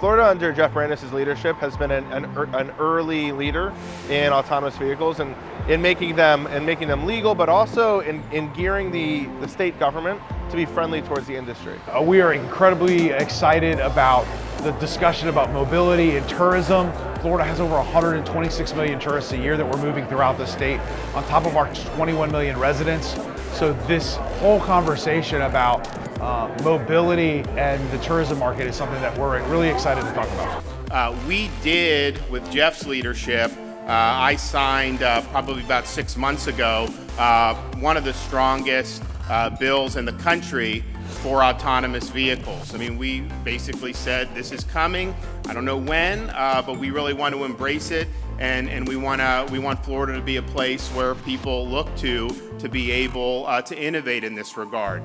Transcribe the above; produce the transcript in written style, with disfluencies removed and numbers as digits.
Florida, under Jeff Brandis' leadership, has been an early leader in autonomous vehicles and in making them legal, but also in gearing the state government to be friendly towards the industry. We are incredibly excited about the discussion about mobility and tourism. Florida has over 126 million tourists a year that we're moving throughout the state, on top of our 21 million residents. So this whole conversation about mobility and the tourism market is something that we're really excited to talk about. We did, with Jeff's leadership, I signed probably about 6 months ago, one of the strongest bills in the country for autonomous vehicles. I mean, we basically said this is coming. I don't know when, but we really want to embrace it, and we want Florida to be a place where people look to be able to innovate in this regard.